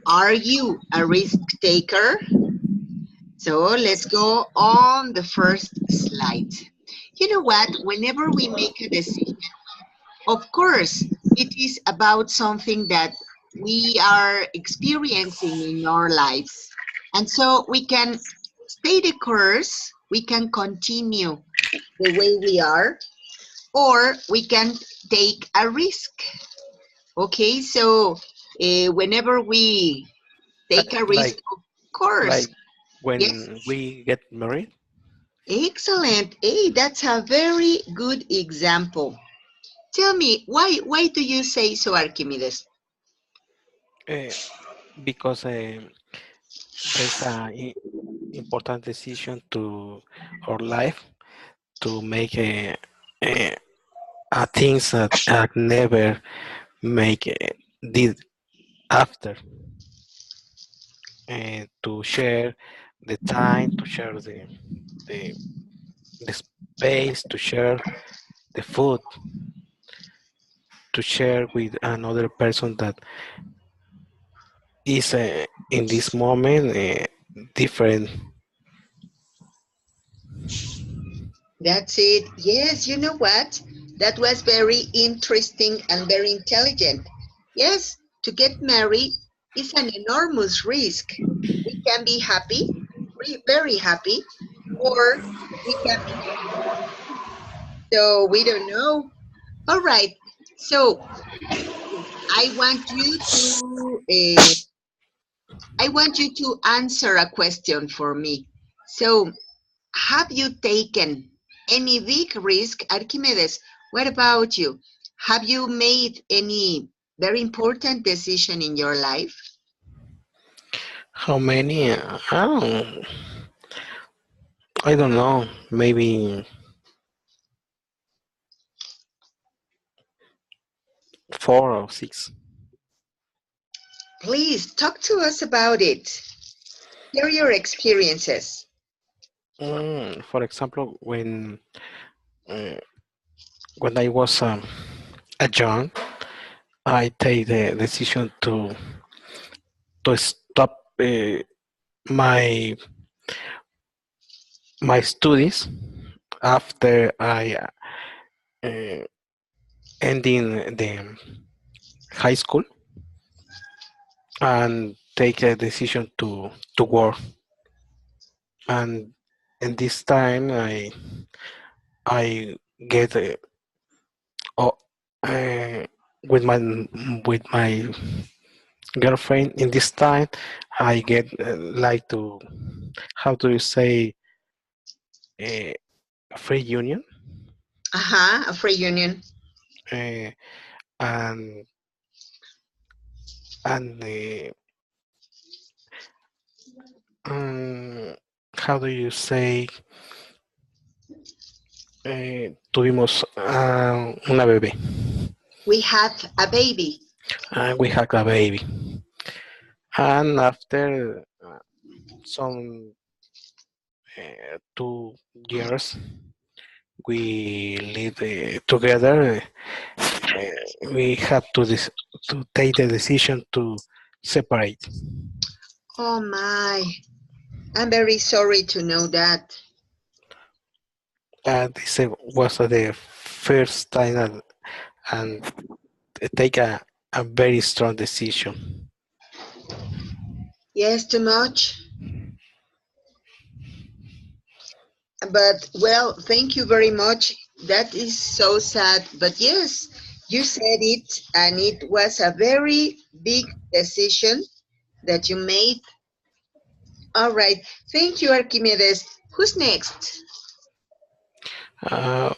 Are you a risk taker? So let's go on the first slide. You know what? Whenever we make a decision, of course, it is about something that we are experiencing in our lives. And so we can stay the course, we can continue the way we are, or we can take a risk. Okay, so whenever we take a risk, Like of course, like yes, when we get married, excellent. Hey, that's a very good example. Tell me, why do you say so, Archimedes? uh, because there's important decision to our life to make a things that I never make did after, and to share the time, to share the, the space, to share the food, to share with another person that is in this moment different. That's it. Yes, you know what? That was very interesting and very intelligent. Yes, to get married is an enormous risk. We can be happy, very happy, or we can be so we don't know. All right. So I want you to I want you to answer a question for me. So have you taken any big risk, Archimedes? What about you? Have you made any very important decision in your life? How many? I don't know. Maybe 4 or 6. Please talk to us about it. Share your experiences. For example, uh, when I was a young, I take the decision to stop my my studies after I uh, ending the high school, and take a decision to work. And in this time, I get oh, uh, with my girlfriend. In this time, I get like to, how do you say, a free union, Uh-huh, a free union. uh, and and how do you say, tuvimos una bebé, We had a baby. and we had a baby. And after some 2 years, we live together. We have to take the decision to separate. Oh my, I'm very sorry to know that. This was the first time and take a very strong decision. Yes, too much. But well, thank you very much. That is so sad. But yes, you said it, and it was a very big decision that you made. All right. Thank you, Archimedes. Who's next?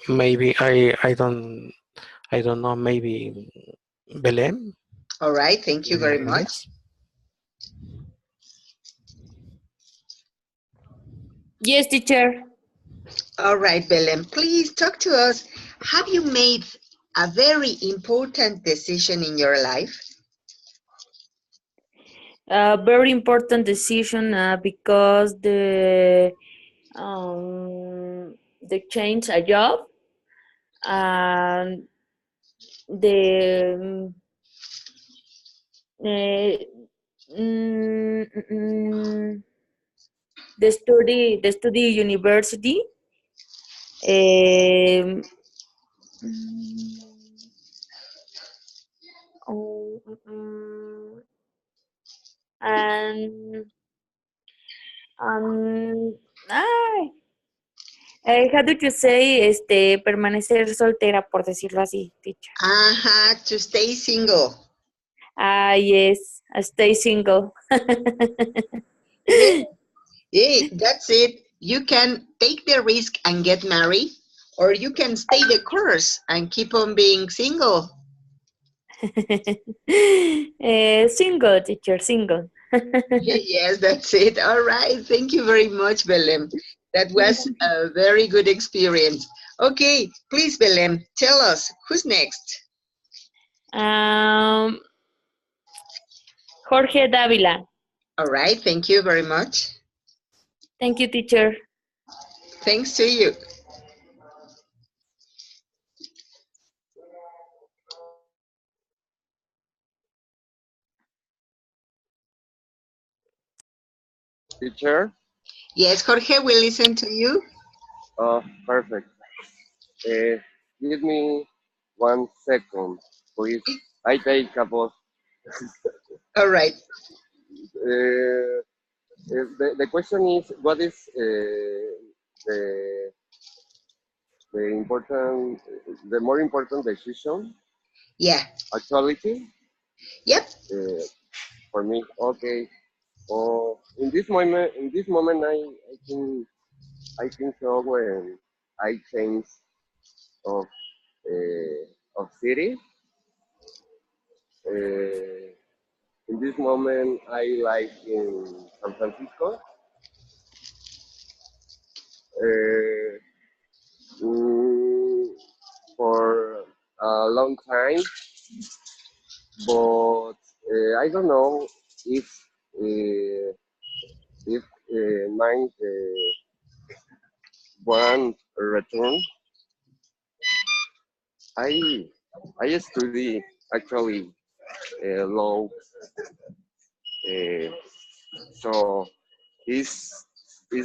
Maybe I don't know. Maybe Belém. All right. Thank you very much. Yes. Yes, teacher. All right, Belen, please talk to us. Have you made a very important decision in your life? Very important decision because the change a job and the mm, mm, mm, the study university. Um, mm, oh, and um, ay, how do you say permanecer soltera, por decirlo así, teacher? To stay single. Ah, yes, stay single. Yeah, yeah, that's it. You can take the risk and get married, or you can stay the course and keep on being single. Single, teacher, single. Yes, that's it. All right. Thank you very much, Belém. That was a very good experience. Okay, please, Belém, tell us who's next. um, Jorge Davila. All right. Thank you very much. Thank you, teacher. Thanks to you. Teacher? Yes, Jorge, we listen to you. Oh, perfect. Give me 1 second, please. I take a bus. All right. The question is, what is the the important, the more important decision? Yeah. Actuality? Yep. For me, okay. Oh, in this moment, I think so when I change of city. Uh, in this moment, I like in San Francisco. Uh, mm, for a long time, but I don't know if uh, mine want return. I I study actually law, uh, so it's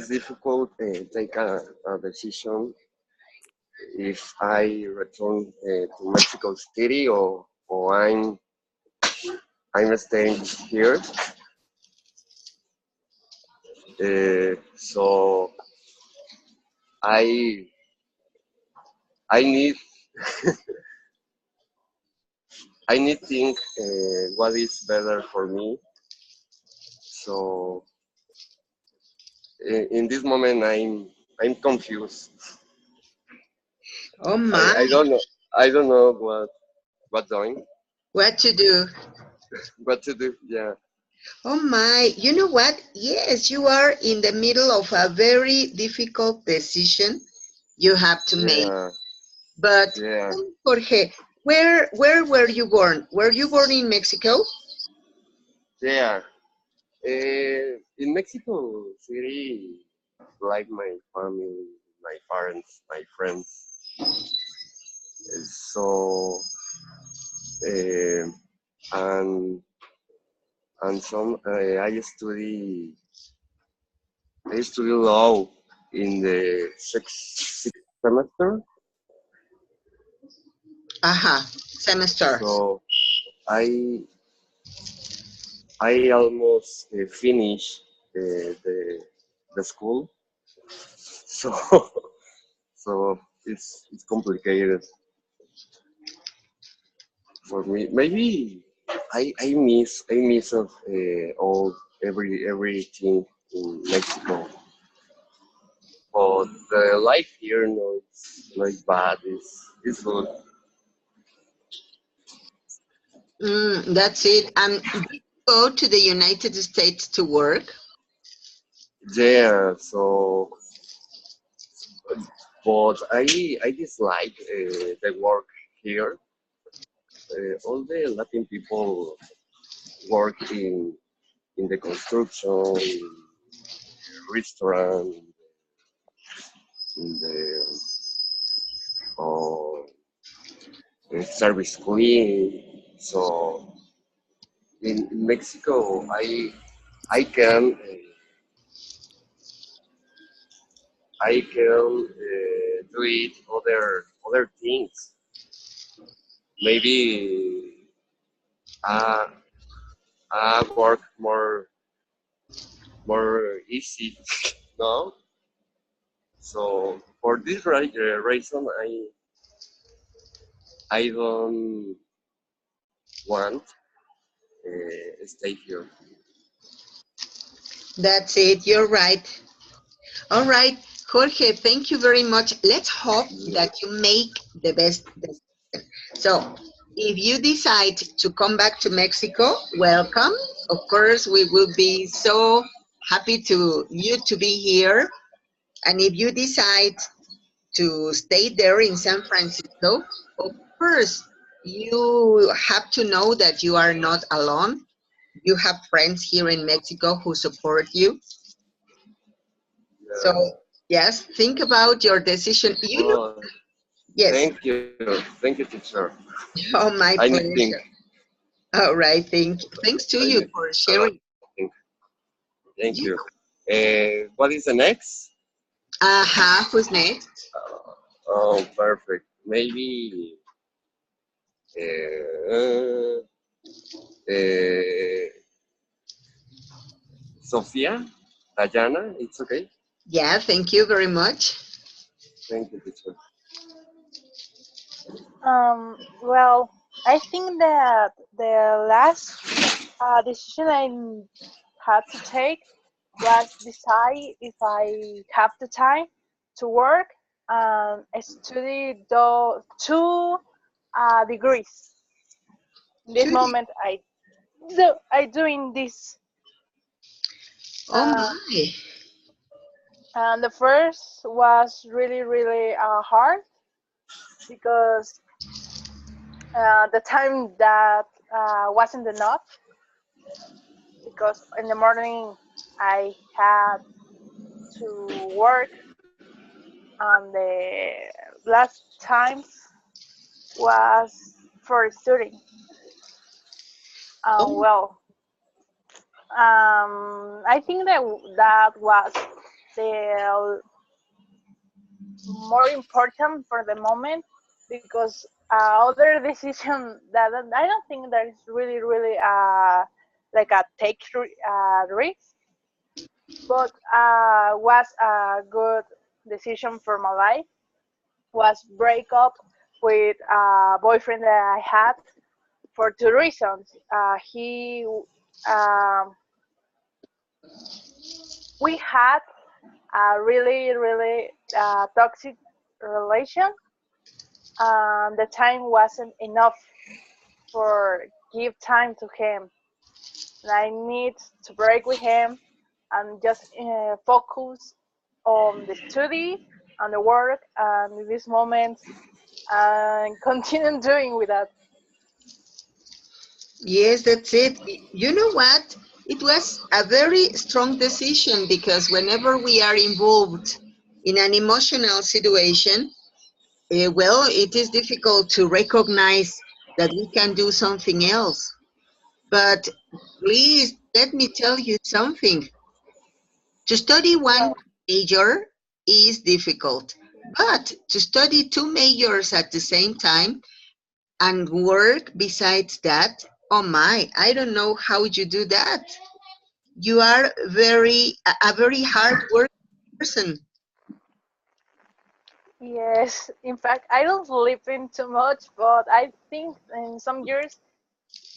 difficult take a decision if I return to Mexico City or I'm staying here. So I I need I need think what is better for me. So in this moment I'm confused. Oh my, I don't know what doing what to do? what to do. Yeah, Oh my, you know what? Yes, you are in the middle of a very difficult decision you have to make. yeah, But yeah, Jorge, where were you born? Were you born in Mexico? yeah. In Mexico City, like my family, my parents, my friends. So uh, and some I study law in the sixth semester. Aha, semester. So I I almost finished the school. So so it's complicated for me. Maybe I miss of all everything in Mexico. But the life here, no, it's not bad. It's good. That's it. Did you go to the United States to work? Yeah. So, but I dislike the work here. All the Latin people work in the construction, restaurant, in the uh, service clean. So in Mexico, I can do it other things. Maybe uh, I work more easy, no? So for this reason, I don't want stay here. That's it. You're right. All right, Jorge, thank you very much. Let's hope that you make the best decision. So, if you decide to come back to Mexico, welcome. Of course, we will be so happy to you to be here. And if you decide to stay there in San Francisco, of course, you have to know that you are not alone. You have friends here in Mexico who support you. So, Yeah. yes, think about your decision. You know, Oh, yes. thank you, teacher. Oh, my I need think. pleasure. All right, thanks to I you need for a lot sharing. of think. Thank You you. What is the next? who's next? Oh, perfect. Maybe uh, uh, Sofia, Dayana. It's okay. Yeah, thank you very much. Thank you, teacher. Well, I think that the last decision I had to take was decide if I have the time to work and study the two degrees. In this Two moment, I doing this. Oh Uh, my. and the first was really hard because the time that wasn't enough because in the morning I had to work and the last times was for studying. Oh, Well, I think that was the more important for the moment because other decision that I don't think that is really like a take risk, but was a good decision for my life was break up with a boyfriend that I had for two reasons. He um, we had a really toxic relation. The time wasn't enough for give time to him. And I need to break with him and just focus on the study and the work and in this moment and continue doing with that. yes, that's it. You know what? It was a very strong decision because whenever we are involved in an emotional situation, well, it is difficult to recognize that we can do something else. But please, let me tell you something. To study one Well, major is difficult, but to study two majors at the same time and work besides that, oh my, I don't know how you do that. You are a very hard working person. yes, in fact, I don't sleep in too much, but I think in some years,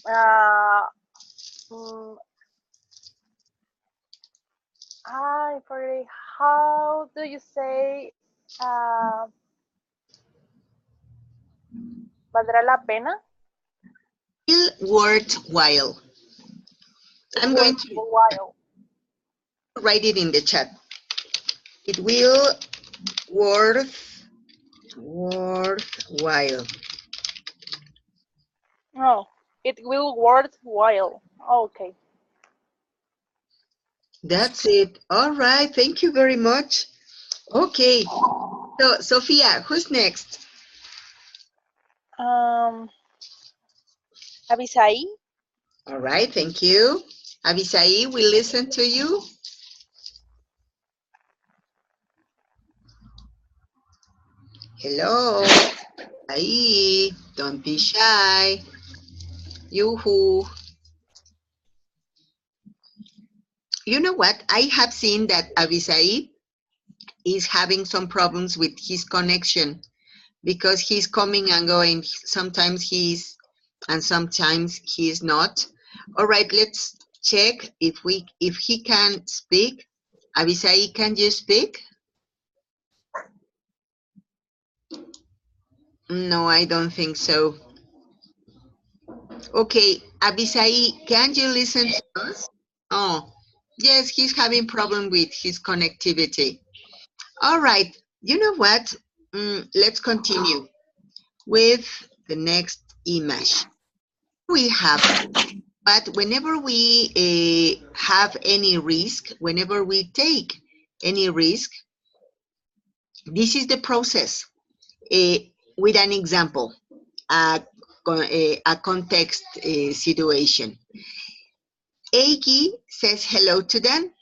uh, mm, I forget how do you say uh, valdrá la pena? Still worthwhile. It I'm going worth to a while. write it in the chat. It will worthwhile. Oh, it will worthwhile. Okay. That's it. All right. Thank you very much. Okay. So, Sophia, who's next? Um, Avisai. All right, thank you. Avisai, we listen to you. Hello. Aye, don't be shy. Yoo-hoo. You know what? I have seen that Avisai is having some problems with his connection because he's coming and going. Sometimes he's and sometimes he is not. All right, let's check if he can speak. Avisai, can you speak? No, I don't think so. Okay, Avisai, can you listen to us? Oh, yes, he's having problem with his connectivity. All right, you know what? Let's continue with the next image. We have, but whenever we have any risk, whenever we take any risk, this is the process. With an example, a context situation. Agi says hello to Dan.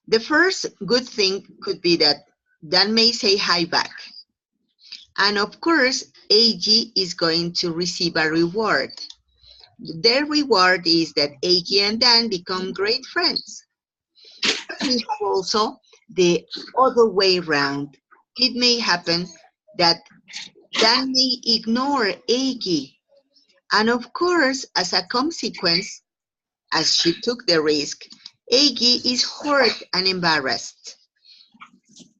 The first good thing could be that Dan may say hi back. And of course, Agi is going to receive a reward. The reward is that Agi and Dan become great friends. But we have also the other way around. It may happen that Dan may ignore Agi. And of course, as a consequence, as she took the risk, Agi is hurt and embarrassed.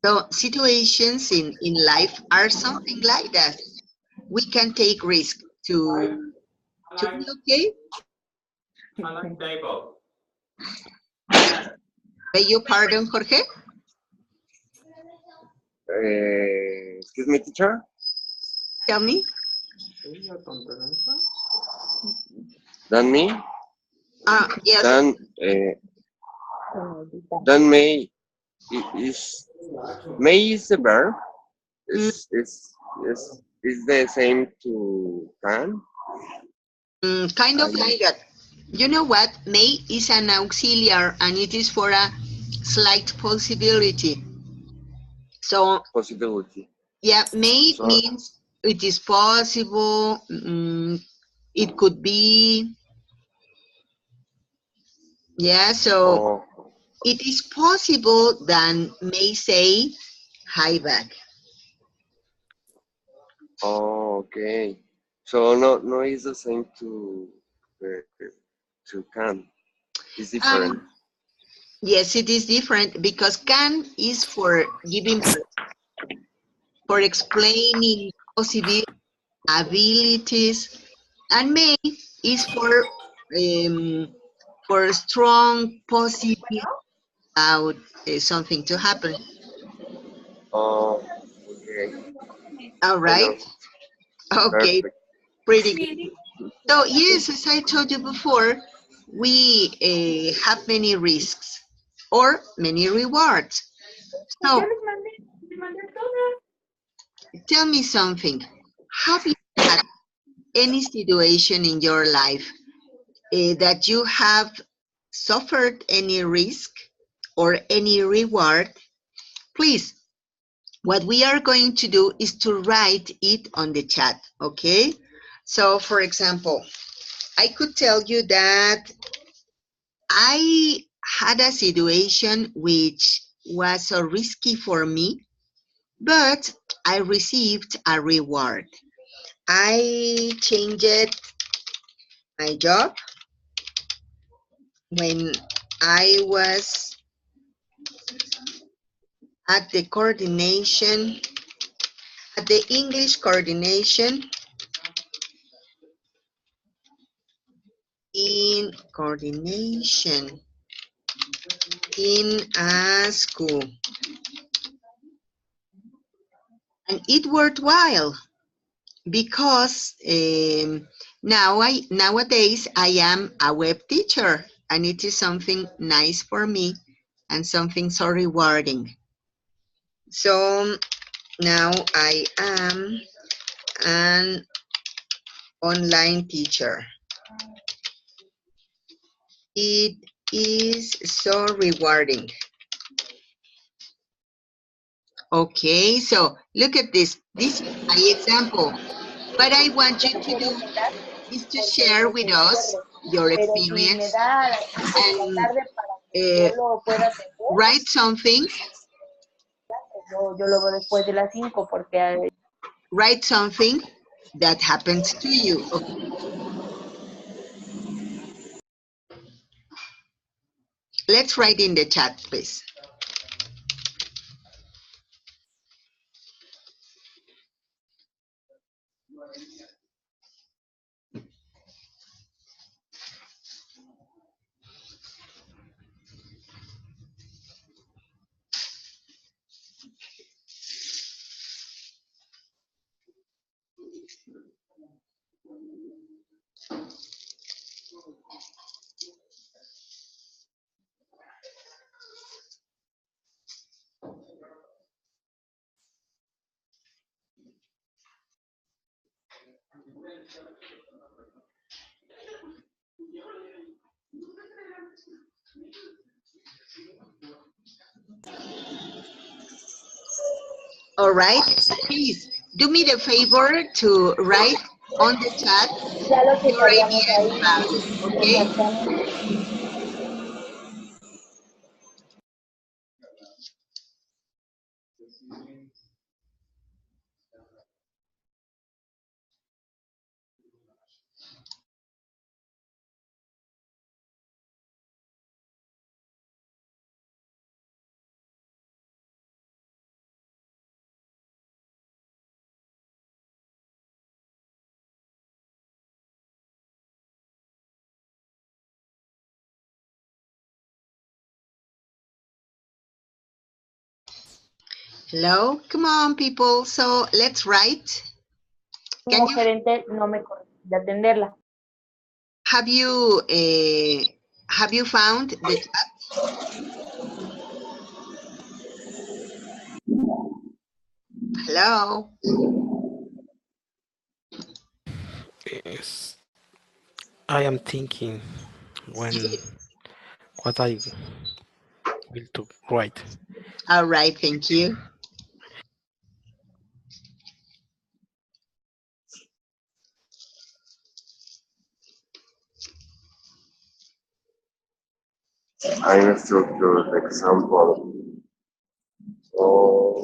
So situations in life are something like that. We can take risk to be okay. Beg your pardon, Jorge? Excuse me, teacher. Tell me. Dan me. Yes. Dan is the verb. Is the same to can? Kind of like that. You know what? May is an auxiliary and it is for a slight possibility. So Possibility. yeah, may means it is possible. It could be. Yeah, so it is possible that may say hi back. Oh, okay. So no is the same to can. It's different. Yes, it is different because can is for giving, for explaining possibilities, abilities, and may is for strong possibility about something to happen. Oh, okay. All right. Okay. Perfect. Pretty good. So yes, as I told you before, we have many risks or many rewards. So tell me something. Have you had any situation in your life that you have suffered any risk or any reward? Please, what we are going to do is to write it on the chat, okay? So for example, I could tell you that I had a situation which was so risky for me, but I received a reward. I changed my job when I was at the coordination, at the English coordination in a school. And it worthwhile because nowadays I am a web teacher and it is something nice for me and something so rewarding. So now I am an online teacher. It is so rewarding. Okay, so look at this. This is my example. What I want you to do is to share with us your experience and write something. Write something that happens to you. Okay. Let's write in the chat, please. All right, please do me the favor to write on the chat your ideas about it, okay? Hello, come on, people. So let's write. Can you, have you found the chat? Hello. Yes. I am thinking what I will to write. All right, thank you. I structured example. Oh,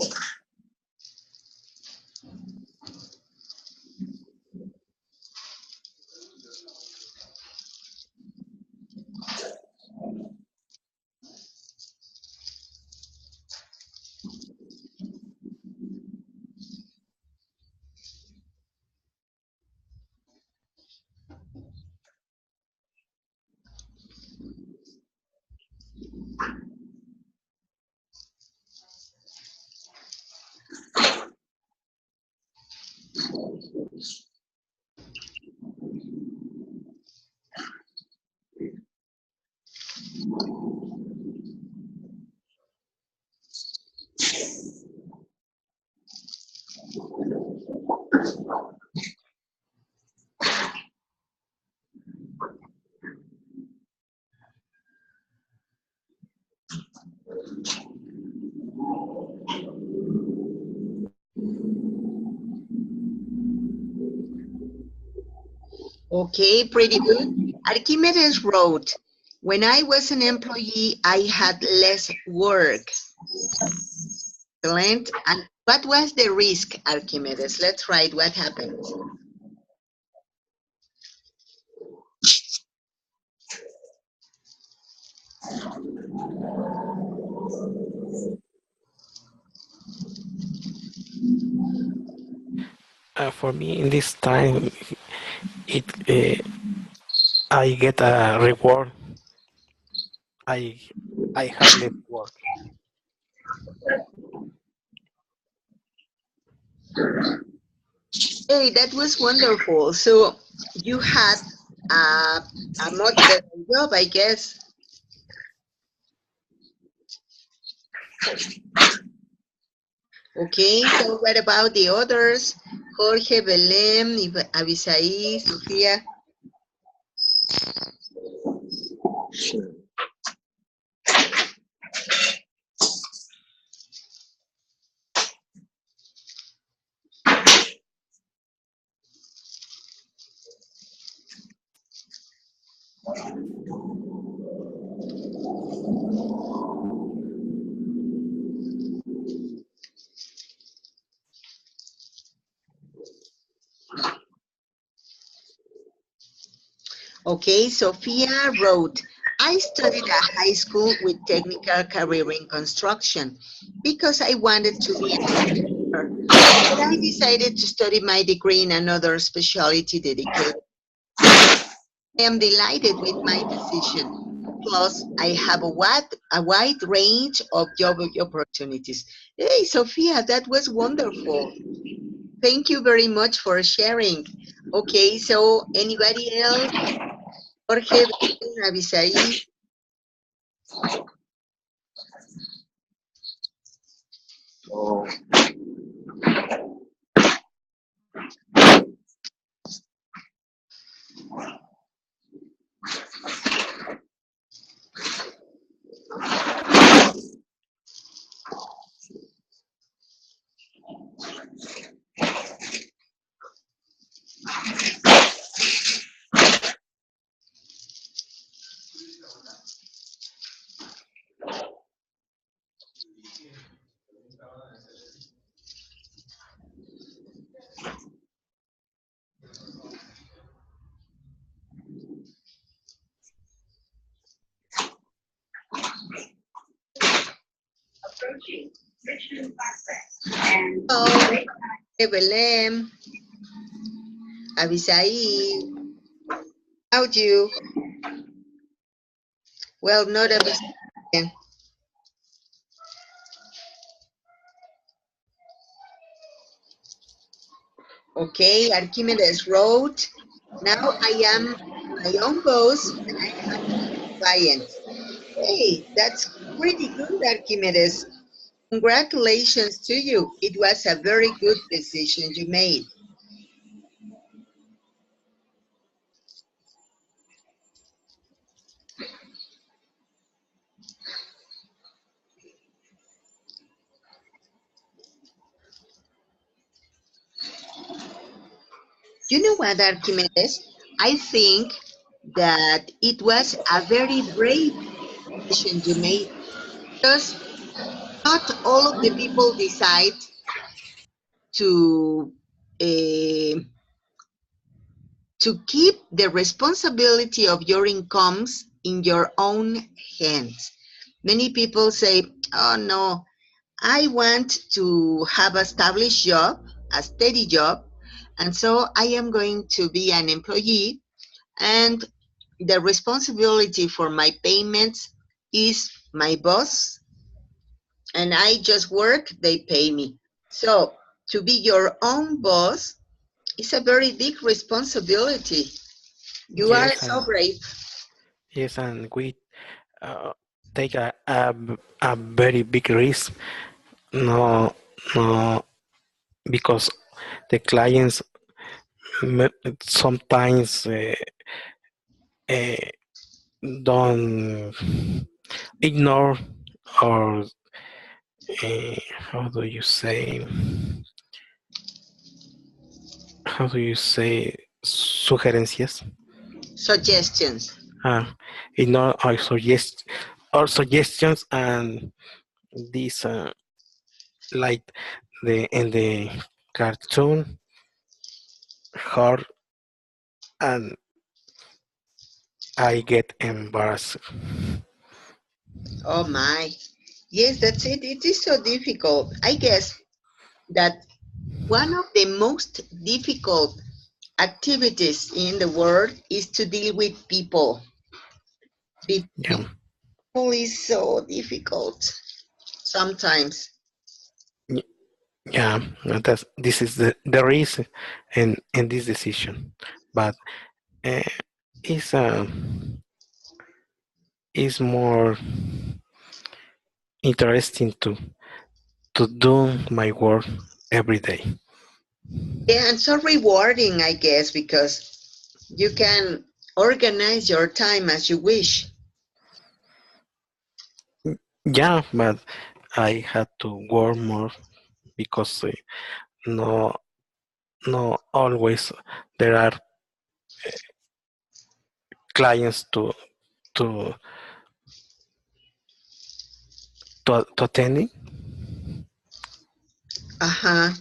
Okay, pretty good. Archimedes wrote, when I was an employee, I had less work. Excellent. And what was the risk, Archimedes? Let's write what happened. For me, in this time, it I get a reward. I I have less work. Hey, that was wonderful. So you had a much better job, I guess. Okay, so what about the others? Jorge, Belém, Abisaí, Sofía. Okay, Sophia wrote, I studied at high school with technical career in construction because I wanted to be an engineer. But I decided to study my degree in another specialty dedicated. I am delighted with my decision. Plus, I have a wide range of job opportunities. Hey, Sophia, that was wonderful. Thank you very much for sharing. Okay, so anybody else? Jorge, Avisai. Oh, Hello, Belém, Avisai. How do you? Well, not Avisai. Okay, Archimedes wrote, now I am my own boss and I have clients. Hey, that's pretty good, Archimedes. Congratulations to you. It was a very good decision you made. You know what, Archimedes? I think that it was a very brave decision you made because not all of the people decide to uh, to keep the responsibility of your incomes in your own hands. Many people say, oh no, I want to have a established job, a steady job, and so I am going to be an employee, and the responsibility for my payments is my boss, and I just work, they pay me. So to be your own boss is a very big responsibility. You are Yes, so brave. yes, and we take a very big risk. No, no, because the clients sometimes uh, don't ignore or how do you say sugerencias, Suggestions. ignore our suggestions, and this like the in the cartoon hard, and I get embarrassed. Oh my. Yes, that's it. It is so difficult. I guess that one of the most difficult activities in the world is to deal with people. Yeah, People is so difficult sometimes. yeah, this is the reason in this decision, but uh, it's is more interesting to do my work every day. Yeah, and so rewarding, I guess, because you can organize your time as you wish. Yeah, but I had to work more because no, no always there are clients to to attending Uh-huh.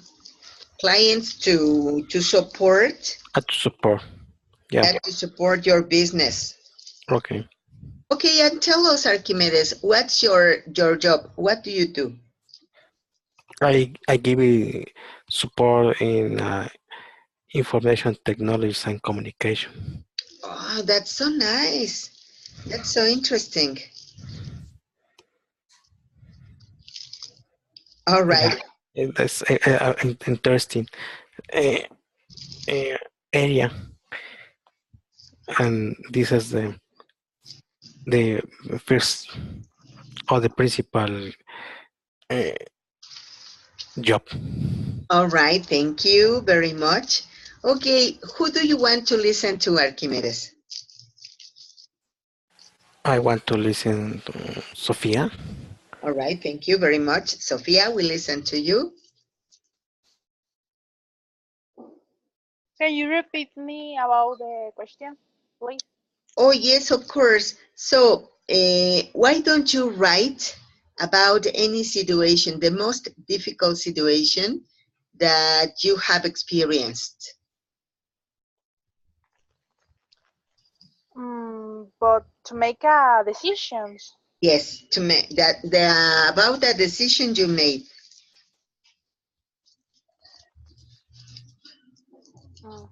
Clients to support, to support. Yeah, to support your business. okay. Okay, and tell us, Archimedes, what's your job? What do you do? I give support in information technologies and communication. Oh, that's so nice. That's so interesting. All Yeah, right. that's an interesting uh, uh, area, and this is the first or the principal uh, job. All right. Thank you very much. Okay, who do you want to listen to, Archimedes? I want to listen to Sofia. All right. Thank you very much. Sophia, we listen to you. Can you repeat me about the question, please? Oh, yes, of course. So, why don't you write about any situation, the most difficult situation that you have experienced? But to make a decisions. Yes, to make that about the decision you made. Mm,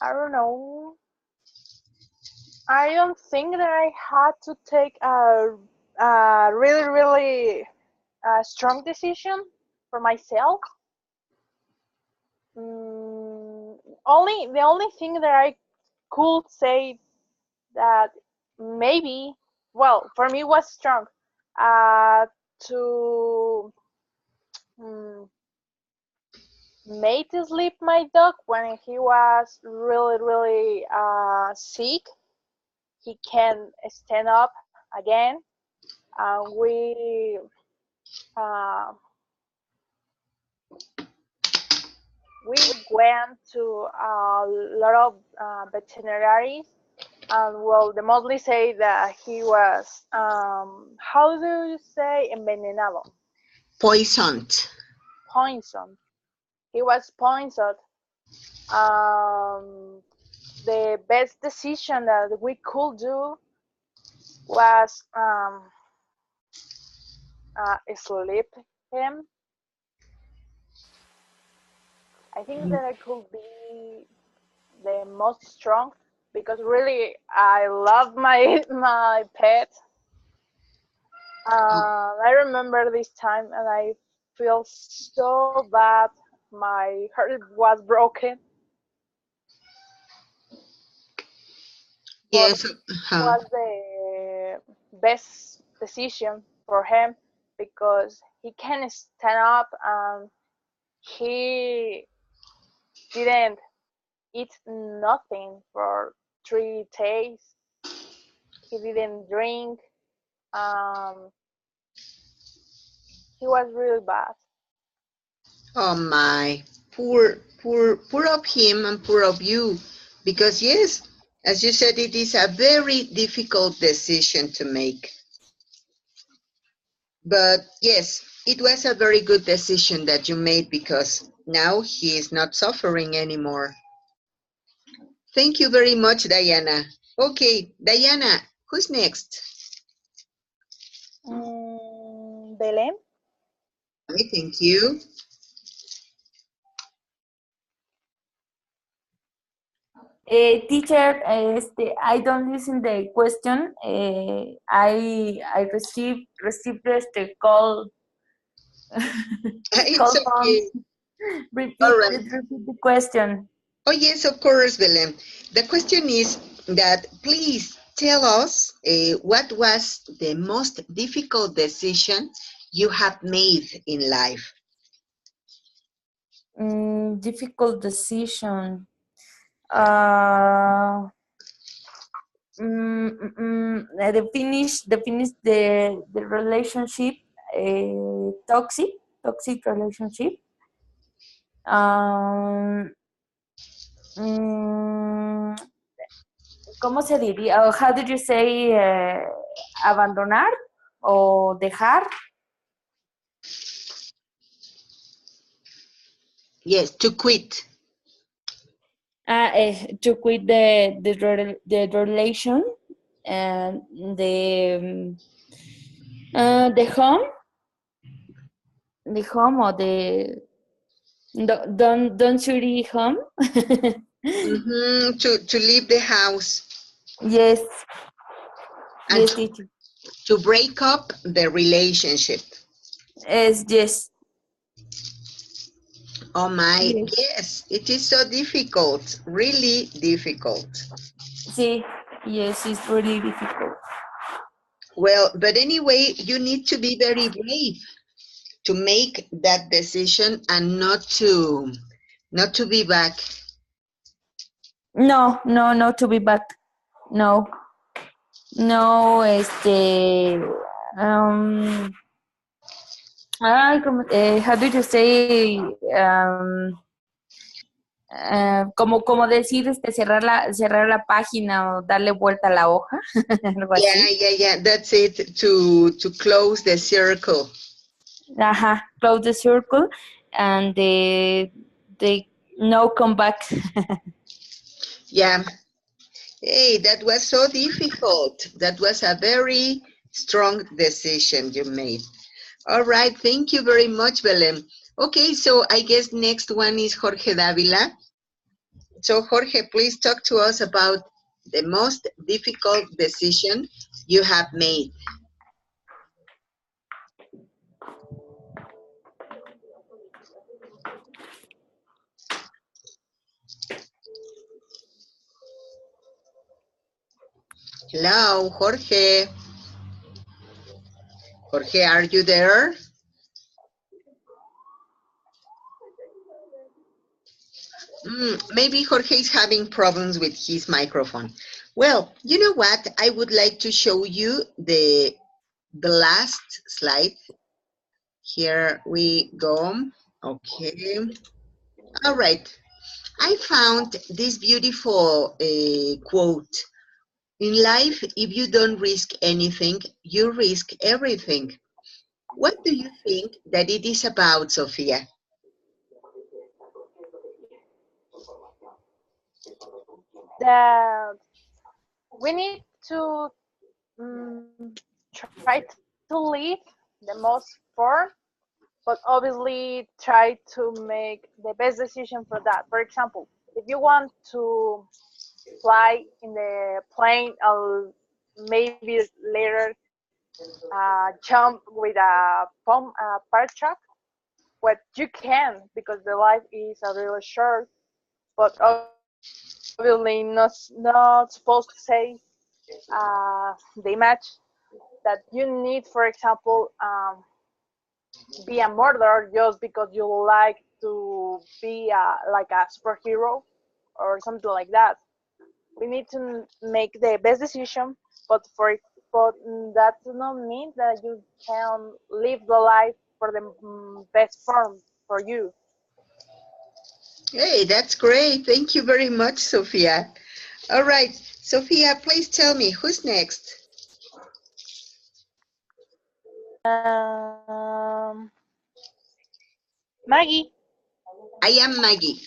I don't know. I don't think that I had to take a really, really strong decision for myself. The only thing that I could say that maybe, well, for me was strong, to um, make sleep my dog when he was really, really sick. He can stand up again. Uh, we went to a lot of veterinaries, and well, they mostly say that he was, how do you say, envenenado, Poisoned. poisoned. He was poisoned. Um, the best decision that we could do was sleep him. I think that I could be the most strong because really I love my my pet. I remember this time and I feel so bad. My heart was broken, but Yes. was the best decision for him because he can stand up and he didn't eat nothing for 3 days. He didn't drink. Um, he was really bad. Oh my, poor of him and poor of you. Because yes, as you said, it is a very difficult decision to make. But yes, it was a very good decision that you made because now he is not suffering anymore. Thank you very much, Diana. Okay, Diana, who's next? Belén. Okay, thank you. Teacher, I don't listen the question. I received the call It's call from okay. All right. repeat the question. Oh, yes, of course, Belém. The question is that please tell us what was the most difficult decision you have made in life? Difficult decision. Uh, the relationship, toxic relationship. Mm, ¿Cómo se diría? How did you say abandonar o dejar? Yes, to quit. To quit the relation and the home or the don't shuri home. To leave the house Yes, and yes, teacher. to break up the relationship. Yes, Oh my, yes. yes, it is so difficult, really difficult. See, yes, it's really difficult. Well, but anyway, you need to be very brave to make that decision and not to be back. No, to be back. No, um, how do you say, como decir, cerrar la página o darle vuelta a la hoja, algo así. Yeah, that's it, to close the circle. Close the circle and they no come back. Yeah. Hey, that was so difficult. That was a very strong decision you made. All right, thank you very much, Belém. Okay, so I guess next one is Jorge Davila. So Jorge, please talk to us about the most difficult decision you have made. Hello, Jorge. Jorge, are you there? Maybe Jorge is having problems with his microphone. Well, you know what? I would like to show you the last slide. Here we go. Okay. All right. I found this beautiful quote. In life, if you don't risk anything, you risk everything. What do you think that it is about, Sophia? That we need to try to live the most fun, but obviously try to make the best decision for that. For example, if you want to fly in the plane or maybe later jump with a parachute, what you can because the life is a really short, but obviously not supposed to say the image that you need, for example, be a murderer just because you like to be like a superhero or something like that. We need to make the best decision, but that does not mean that you can live the life for the best form for you. Hey, that's great. Thank you very much, Sophia. All right, Sophia, please tell me who's next? Maggie. I am Maggie.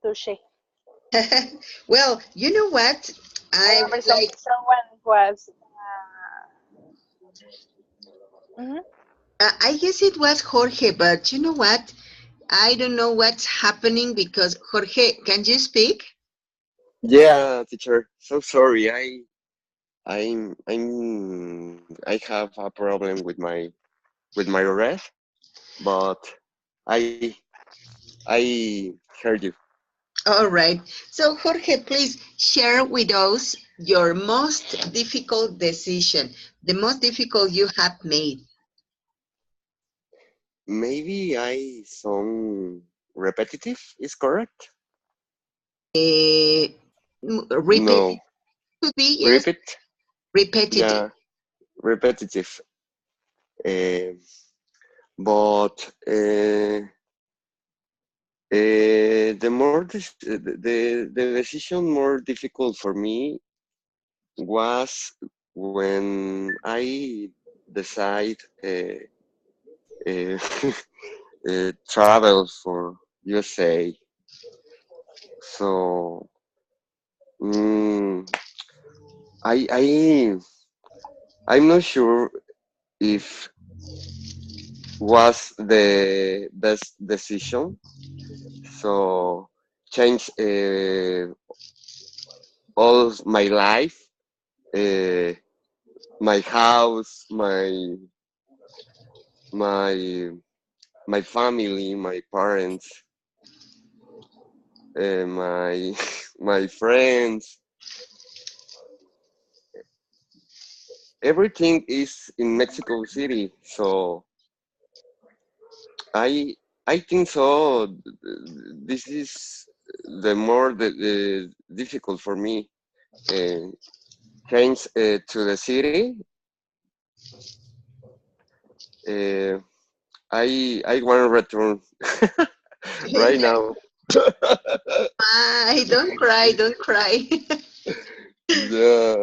Touche. Well, you know what? I I remember would like, someone was. I guess it was Jorge, but you know what? I don't know what's happening because Jorge, can you speak? Yeah, teacher. So sorry. I have a problem with my red, but I I heard you. All right. So Jorge, please share with us your most difficult decision, the most difficult you have made. Maybe I sound repetitive. Is correct? Repeat. No. Could be, yes, Repeat. repetitive. Yeah, repetitive. Uh, but the decision more difficult for me was when I decide uh, travel for USA. So mm, I I'm not sure if was the best decision. So change all my life, uh, my house, my my family, my parents, my my friends. Everything is in Mexico City. So I I think so. This is the difficult for me. Uh, Change to the city. Uh, I want to return right now. I don't cry, don't cry. Yeah,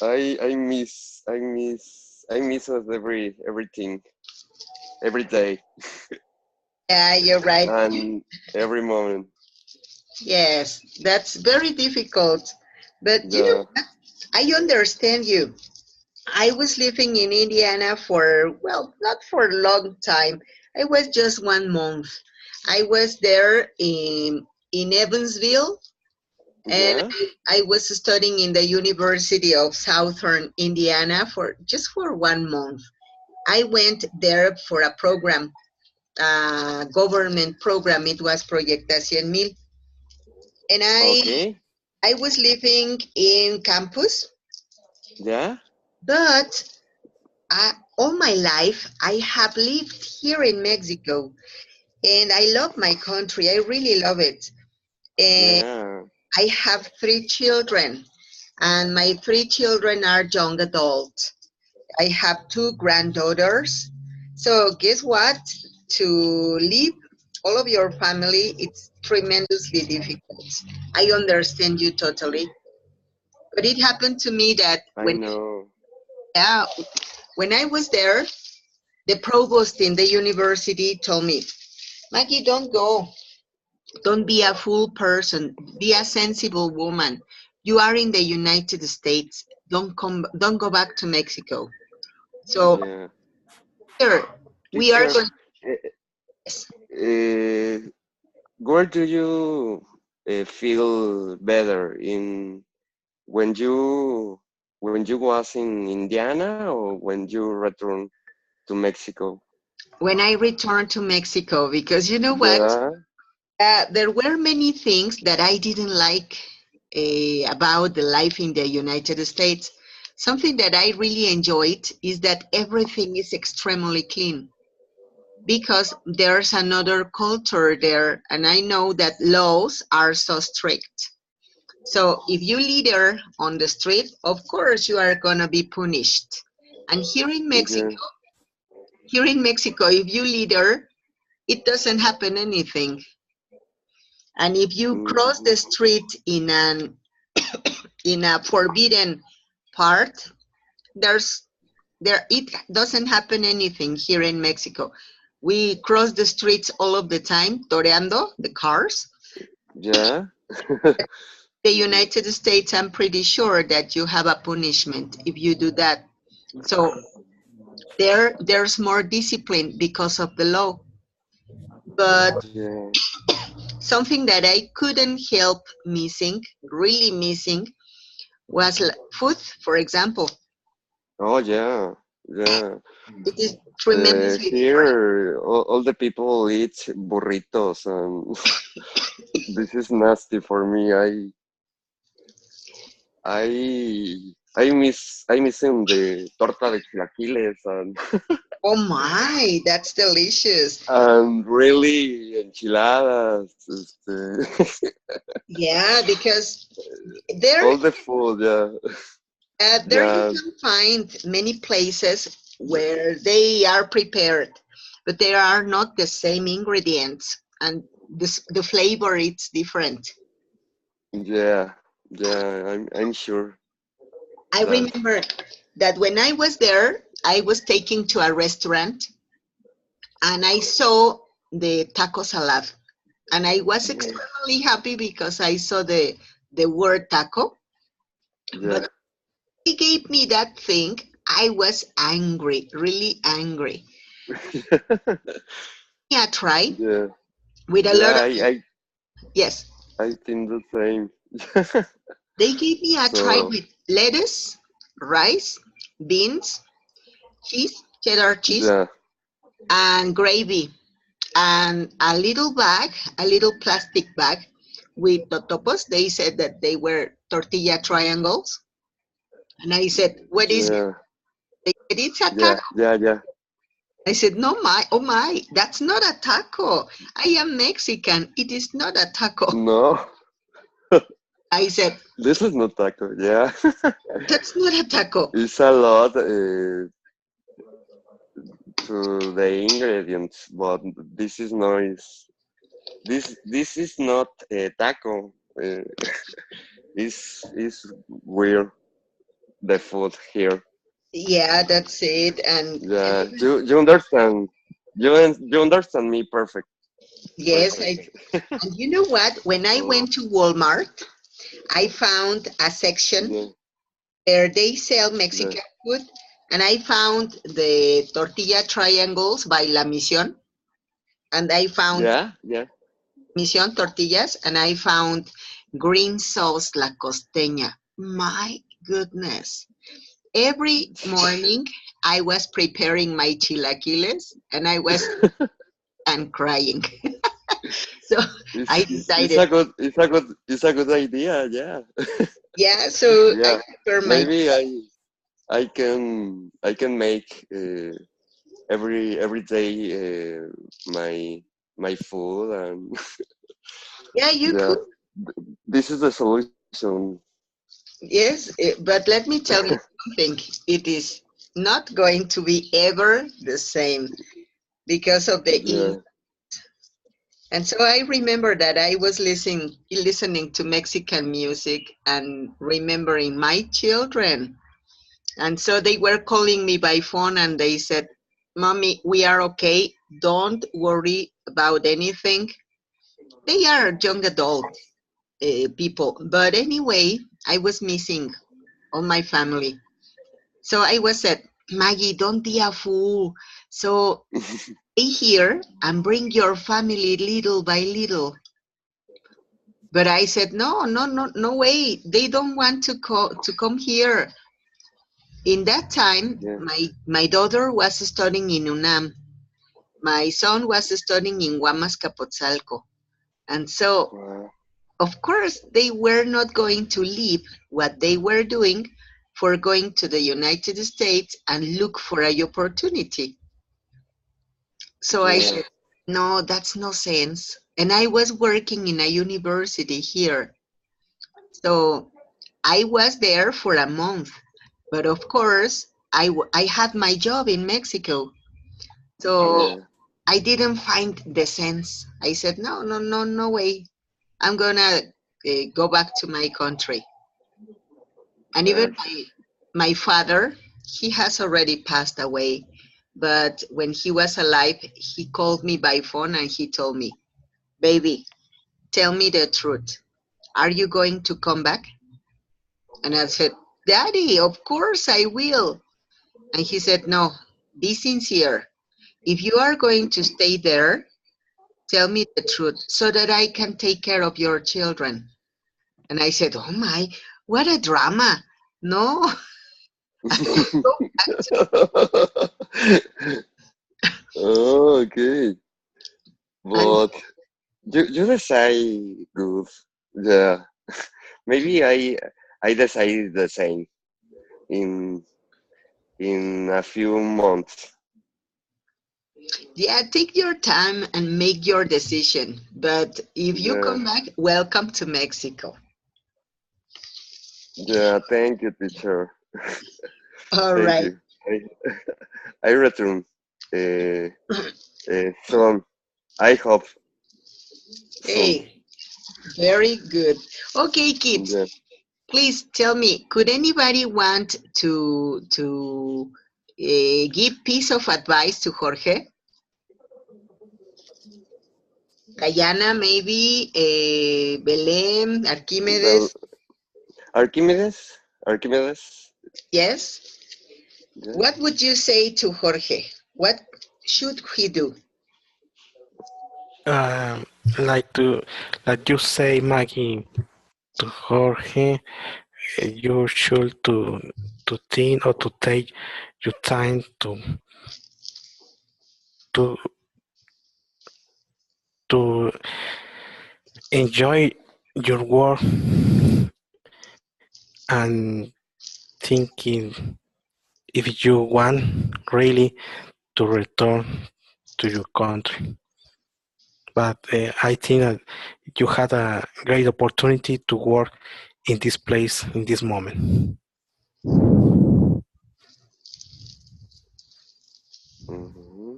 I miss us everything every day Yeah, you're right. and every moment. Yes, that's very difficult. But you know Yeah, what? I understand you. I was living in Indiana for, well, not for a long time. I was just 1 month. I was there in Evansville, and yeah. I was studying in the University of Southern Indiana for just for 1 month. I went there for a program, government program. It was Proyecta 100,000, and Okay. I was living in campus, Yeah, but all my life I have lived here in Mexico, and I love my country. I really love it. And yeah, I have 3 children, and my 3 children are young adults. I have 2 granddaughters. So guess what? To leave all of your family, it's tremendously difficult. I understand you totally. But it happened to me that I know. yeah, when I was there, the provost in the university told me, Maggie, don't go. Don't be a fool person. Be a sensible woman. You are in the United States. Don't go back to Mexico. So Yeah. here we are Teacher, going. uh, uh, where do you feel better in when you was in Indiana or when you return to Mexico? When I returned to Mexico, because you know what? Yeah, There were many things that I didn't like about the life in the United States. Something that I really enjoyed is that everything is extremely clean because there's another culture there, and I know that laws are so strict. So if you litter on the street, of course you are gonna be punished. And yeah, Here in Mexico, if you litter, it doesn't happen anything. And if you cross mm, the street in a forbidden part, there it doesn't happen anything here in Mexico. We cross the streets all of the time, toreando the cars. yeah, The United States, I'm pretty sure that you have a punishment if you do that. So there's more discipline because of the law. But yeah. something that I couldn't help missing, really missing, was food, for example. Oh yeah, yeah. It is tremendously different. Here, all the people eat burritos, and this is nasty for me. I miss him the torta de chilaquiles and Oh my, that's delicious. And really enchiladas, Yeah, because there, all the food, yeah, there you yeah, can find many places where they are prepared, but there are not the same ingredients, and the flavor it's different. yeah, yeah. I'm sure I that. remember that when I was there, I was taken to a restaurant and I saw the taco salad, and I was Yeah, extremely happy because I saw the word taco. yeah, But he gave me that thing. I was angry, really angry. Yeah, try yeah, with a yeah. lot of, yes, I think the same. they gave me a try So with lettuce, rice, beans, cheese, cheddar cheese, yeah, and gravy, and a little bag, a little plastic bag with totopos. They said that they were tortilla triangles. And I said, what is it? yeah, They said, it's a yeah, taco. yeah, yeah. I said, no, oh my, that's not a taco. I am Mexican. It is not a taco. No, I said, this is not taco. Yeah, that's not a taco. it's a lot to the ingredients, but this is not. This is not a taco. Is weird the food here. Yeah, that's it. And Yeah, you understand. You understand me yes, perfect. and you know what? When I Oh, went to Walmart, I found a section yeah, where they sell yeah, Mexican food, and I found the tortilla triangles by La Misión, and I found yeah, yeah. Misión tortillas, and I found green sauce La Costeña. My goodness. Every morning I was preparing my chilaquiles and I was and crying. So I It's decided, a good it's a good idea. Yeah, yeah, so I yeah. prepare my, Maybe I can make every day my food and yeah, you yeah. could, This is the solution. yes, but let me tell you something. It is not going to be ever the same because of the Yeah, and so I remember that I was listening to Mexican music and remembering my children. And so they were calling me by phone and they said, Mommy, we are okay. Don't worry about anything. They are young adult people. But anyway, I was missing all my family. So I was said, Maggie, don't be a fool. So stay here and bring your family little by little. But I said, no, no, no, no way. They don't want to come here. In that time, yeah. my daughter was studying in UNAM. My son was studying in Guamas Capotzalco. And so, Wow. of course, they were not going to leave what they were doing for going to the United States and look for a opportunity. So I Yeah, said, no, that's no sense. And I was working in a university here. So I was there for a month. But of course, I had my job in Mexico. So yeah, I didn't find the sense. I said, no, no, no, no way. I'm gonna go back to my country. And even right. my father, he has already passed away. But when he was alive, he called me by phone and he told me, baby, tell me the truth. Are you going to come back? And I said, Daddy, of course I will. And he said, no, be sincere. If you are going to stay there, tell me the truth so that I can take care of your children. And I said, oh my, what a drama. No, I will go back to, Oh, okay, and but you decide good. Yeah, maybe I decided the same in in a few months. Yeah, take your time and make your decision. But if you Yeah, come back, welcome to Mexico. yeah. Thank you, teacher. All Thank right. you. I return soon. I hope soon. Hey, very good. Okay, kids, Yeah. please tell me, could anybody want to give piece of advice to Jorge? Guyana, maybe, Belém, Well, Archimedes. Archimedes. Archimedes. Yes? Yeah. What would you say to Jorge? What should he do? Um, like to, like you say, Maggie, to Jorge, you should to think or to take your time to to enjoy your work and thinking if you want really to return to your country. But I think that you had a great opportunity to work in this place in this moment. Hmm.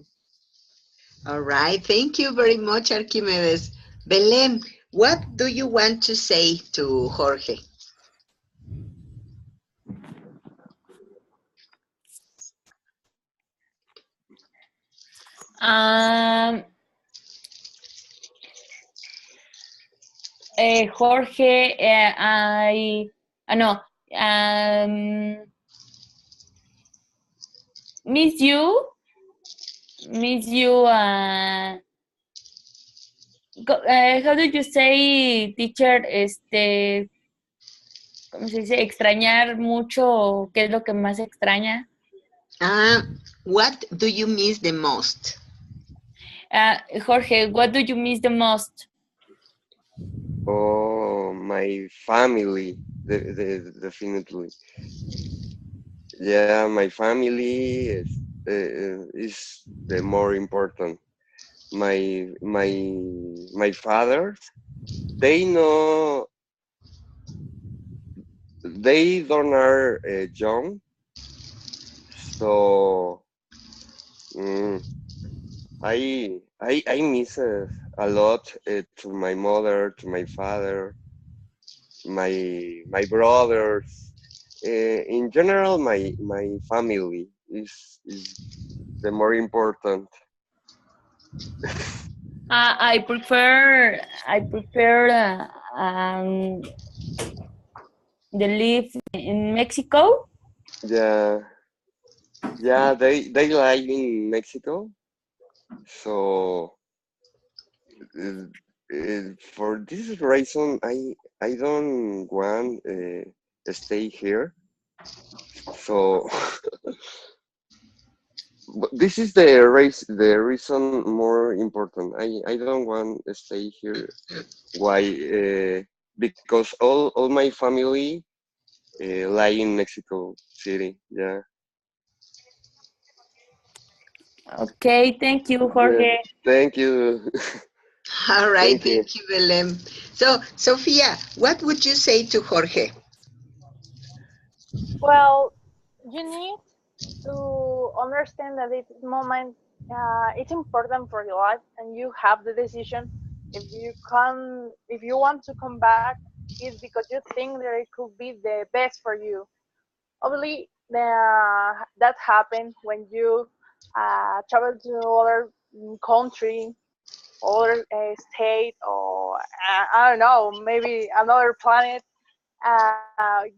All right. Thank you very much, Archimedes. Belém, what do you want to say to Jorge? Um, Jorge, I know, miss you, miss you. How do you say, teacher? ¿Cómo se dice? Extrañar mucho. ¿Qué es lo que más extraña? Uh, what do you miss the most? Jorge, what do you miss the most? Oh, my family. Definitely. Yeah, my family is the more important. My father. They know they don't are young, so mm, I miss a lot to my mother, to my father, my brothers. In general, my family is the more important. I prefer the live in Mexico. Yeah, yeah. They live in Mexico, so uh, for this reason, I don't want stay here. So but this is the reason more important. I don't want to stay here. Why? Because all my family lie in Mexico City. Yeah. Okay, thank you, Yeah. Jorge. Thank you. All right. Thank you. Thank you, Belém. So, Sophia, what would you say to Jorge? Well, you need to understand that at this moment it's important for your life, and you have the decision. If you want to come back, it's because you think that it could be the best for you. Obviously, that happened when you travel to other country, other state, or I don't know, maybe another planet.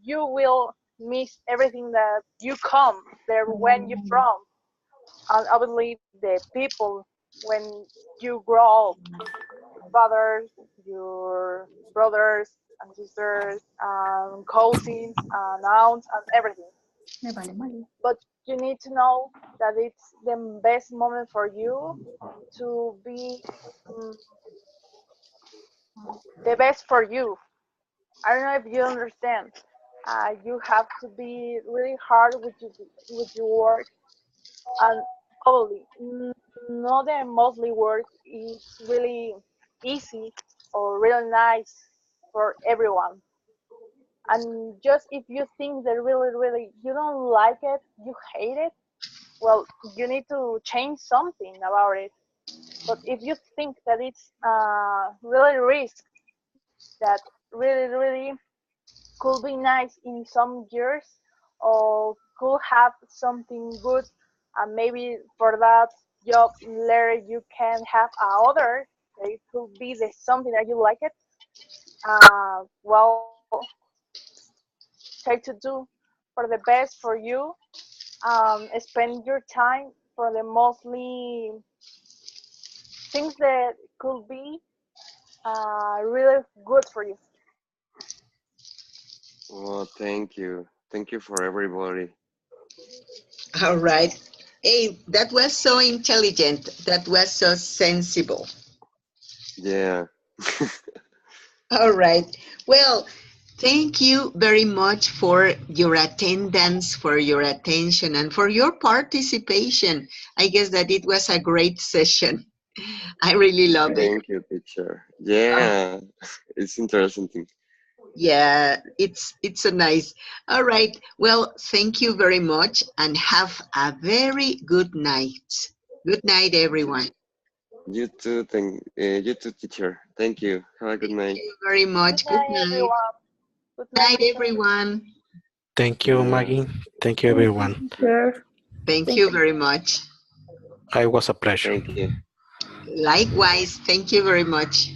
You will miss everything that you come there when you're from, and obviously the people when you grow up, your fathers, your brothers and sisters, cousins and aunts and everything. But you need to know that it's the best moment for you to be um, the best for you. I don't know if you understand. You have to be really hard with your work, and Probably not the mostly work is really easy or really nice for everyone. And just if you think that really you don't like it, you hate it, well, you need to change something about it. But if you think that it's really risk that really could be nice in some years or could have something good, and maybe for that job later you can have other that it could be the something that you like it, well, try to do for the best for you. Spend your time for the mostly things that could be really good for you. Oh, thank you. Thank you for everybody. All right. Hey, that was so intelligent. That was so sensible. Yeah. All right. Well, thank you very much for your attendance, for your attention, and for your participation. I guess that it was a great session. I really love it. Thank you, teacher. Yeah, it's interesting. Yeah, it's so nice. All right. Well, thank you very much and have a very good night. Good night, everyone. You too, teacher. Thank you. Have a good Thank night. you very Good much. Good night, night. everyone. Good night, Night, teacher. everyone. Thank you, Yeah. Maggie. Thank you, Thank you, everyone. teacher. Thank Thank you very much. It was a pleasure. Thank you. Likewise, thank you very much.